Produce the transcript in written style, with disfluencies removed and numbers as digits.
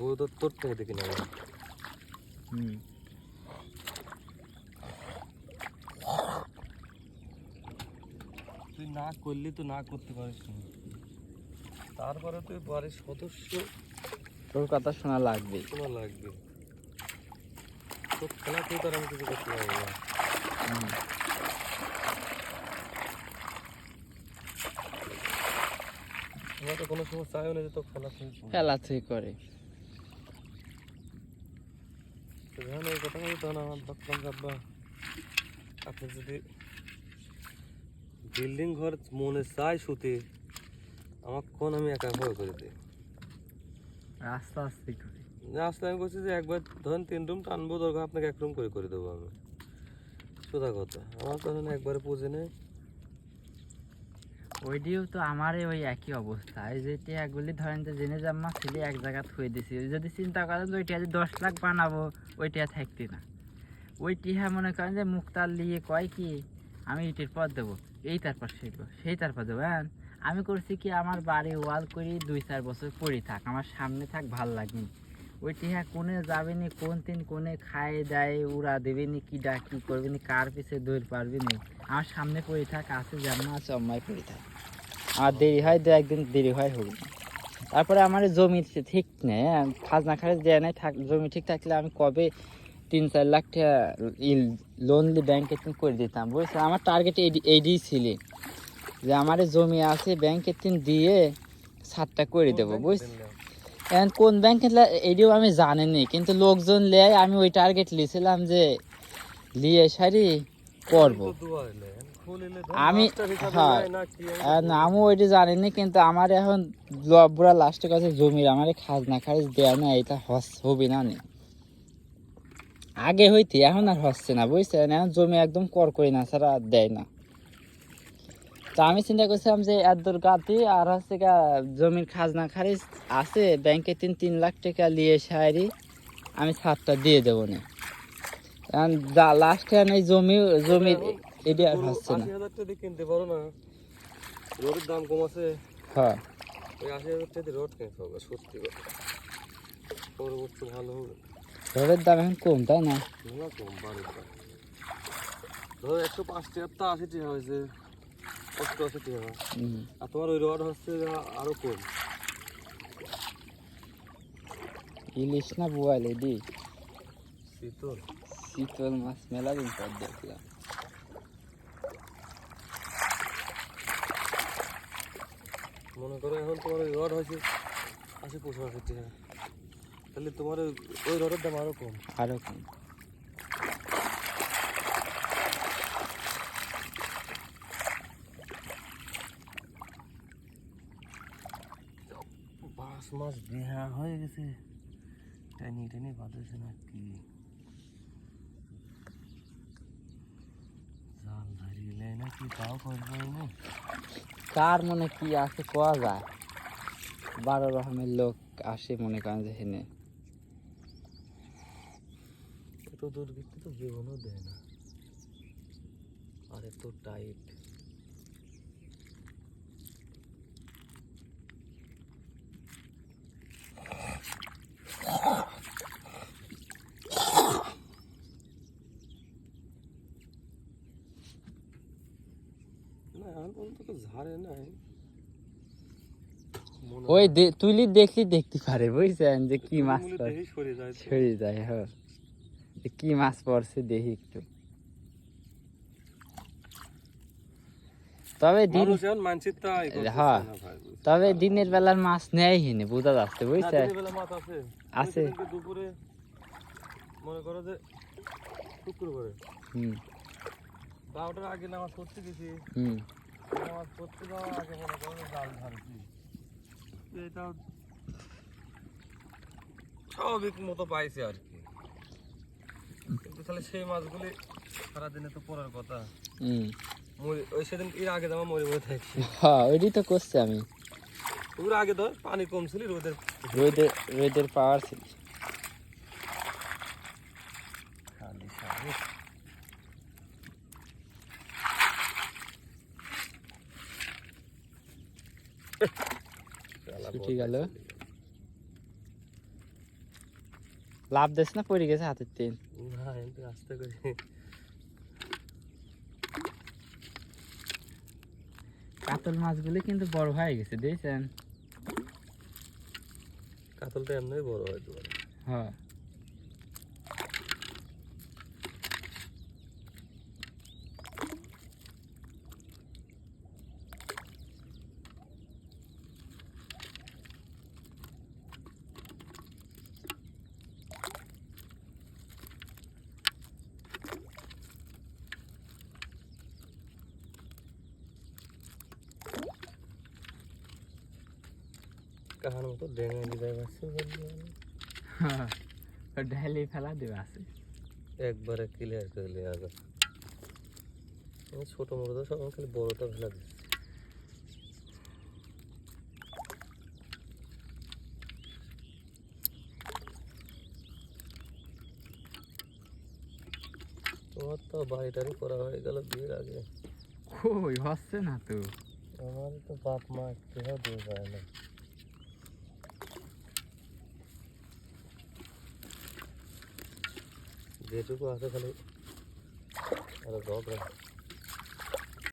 ও তো তোর থেকে দেখি না। তুই না করলি তো না করতে পারিস না, তারপরে তুই বাড়ির সদস্য, তোর কথা শোনা লাগবে, শোনা লাগবে। তোর খেলা তুই তার আমি কিছু করতে পারবো না। আমরা তো কোনো সময় চাইও না যে তোর খেলা তুই খেলাতেই করে। যখন ওই কথা বলি তখন আমার ভাবলাম যাব্বা আপনি যদি বিল্ডিং ঘর মনে চাই শুতে আমার কোন আমি একা ভয় করে দিই। আস্তে আস্তে করে রাস্তা আমি বলছি যে একবার ধরেন 3 রুম টানবো, দরকার আপনাকে 1 রুম করে দেবো আমি, সোজা কথা। আমার তখন একবারে পুজে নেই। ওইটিও তো আমারই ওই একই অবস্থা। এই যে টিয়াগুলি ধরেন যে জেনে জাম্মা ছেলে এক জায়গা থুয়ে দিছি, যদি চিন্তা করেন যে ওই টিয়া যে 10 লাখ বানাবো ওই টিয়া থাকতে না। ওই টিয়া মনে করেন যে মুক্তার লিয়ে কয় কি আমি ইটের পর দেবো, এই তারপর শিখবো, সেই তারপর দেবো। হ্যাঁ আমি করছি কি আমার বাড়ি ওয়াল করি 2-4 বছর পরে থাক, আমার সামনে থাক, ভাল লাগেনি। ওই টিহা কোনে যাবেনি, কোন দিন কোনে খায় দেয় উড়া দেবেনি, কি ডাকি করবেনি, কার পিছে দৌড় পারবি নি, আমার সামনে পড়ে থাক, আছে জামা আছে অম্মায় পড়ে থাক। আর দেরি হয় 2-1 দিন দেরি হয় হোক না। তারপরে আমার জমি ঠিক নেই, খাজনা খারিজ দেয় নাই, জমি ঠিক থাকলে আমি কবে 3-4 লাখ টাকা লোন দিয়ে ব্যাংকে করে দিতাম, বুঝছো। আমার টার্গেট এইডি ছিল যে আমার জমি আছে ব্যাংকে দিয়ে ছাদটা করে দেবো, বুঝছো। এখন কোন ব্যাংকে এইটিও আমি জানিনি, কিন্তু লোকজন লেয় আমি ওই টার্গেট লিয়েছিলাম যে লিয়ে সারি করবো আমি। হ্যাঁ না আমি ওইটি জানিনি, কিন্তু আমার এখন বুড়া লাস্টের কাছে জমির আমার খাজনা খারিজ দেয় না, এটা হবে না নি। আগে হইতে এখন আর হচ্ছে না, বুঝছেন। এখন জমি একদম কর করি না ছাড়া দেয় না। তা আমি চিন্তা করছিলাম যে এত দূর গাতি আর হচ্ছে জমির খাজনা খারিজ আছে ব্যাংকে 3 লাখ টাকা নিয়ে সারি আমি ছাদটা দিয়ে দেবো না। এখন লাস্টে এই জমির এটি আর হচ্ছে না। 80,000 টাকা কিনতে পারো না, রোডের দাম কম আছে। হ্যাঁ ওই 80,000 টাকা রোড কিনতে হবে, সত্যি কথা পরবর্তী ভালো হবে। রোডের দাম এখন কম, তাই না? কম বাড়ির দাম ধরো 105 টাকার তা 80 টাকা হয়েছে, 88 টাকা। আর তোমার ওই রড হচ্ছে আরো কম। ইলিশ না বোয়াল এডি? শীতল শীতল মাছ মেলা দিন পর দেখলাম। মনে করো এখন তোমার ওই রড হয়েছে 80-85 টাকা, তাহলে তোমার ওই রডের দাম আরো কম। আরো কম। বাস মাছ বেহা হয়ে গেছে, টেনে টেনে বাঁধেছে না কি, জাল ধরিয়ে নাকি তাও করবো না। কার মনে কি আছে কোয়া যায়, 12 রকমের লোক আসে মনে করেন যে হেনে। এত দুর্বৃত্ত তো জীবনও দেয় না, আর এত টাইট। ওই তুইলি দেখলি দেখতে পারে, বুঝছেন যে কি মাছ সরে যায়। হ্যাঁ কি মাছ পড়ছে দেখি একটু। তবে হ্যাঁ তবে দিনের বেলার মাছ নেয় হিনে বোঝা যাচ্ছে, বুঝছে। আছে দুপুরে মনে করো যে শুক্রবারে 12টার আগে নামাজ পড়তে গেছি, নামাজ পড়তে যাওয়ার আগে মনে করো জাল ধরছি, এটা স্বাভাবিক মতো পাইছে আর কি। কিন্তু তাহলে সেই মাছগুলি সারাদিনে তো পড়ার কথা, ওই সেদিন এর আগে যাওয়া মরে মরে থাকছি। হ্যাঁ ওইটাই তো করছি আমি। ওর আগে ধর পানি কম ছিল, রোদের পাওয়ার ছিল। ছুটি গেল। লাভ দিস না, পড়ে গেছে হাতের তিন। না এমনি আস্তে করে। কাতল মাছগুলি কিন্তু বড় হয়ে গেছে, দেখছেন? কাতলটা এমনি বড় হয় তো। হ্যাঁ, কাহার মতো ডেঙে দিতে পারছে ঢালি ফেলা দেবে আছে। একবারে ক্লিয়ার করে লিয়া যায়। ছোট মোটো তো সব খালি বড়টা ফেলা দিচ্ছে। তোমার তো বাড়িটারি করা হয়ে গেল বিয়ের আগে। কই হচ্ছে না তো। আমার তো বাপ মা একটুও দিয়ে যায় না। যেটুকু আছে খালি আরো দরকার।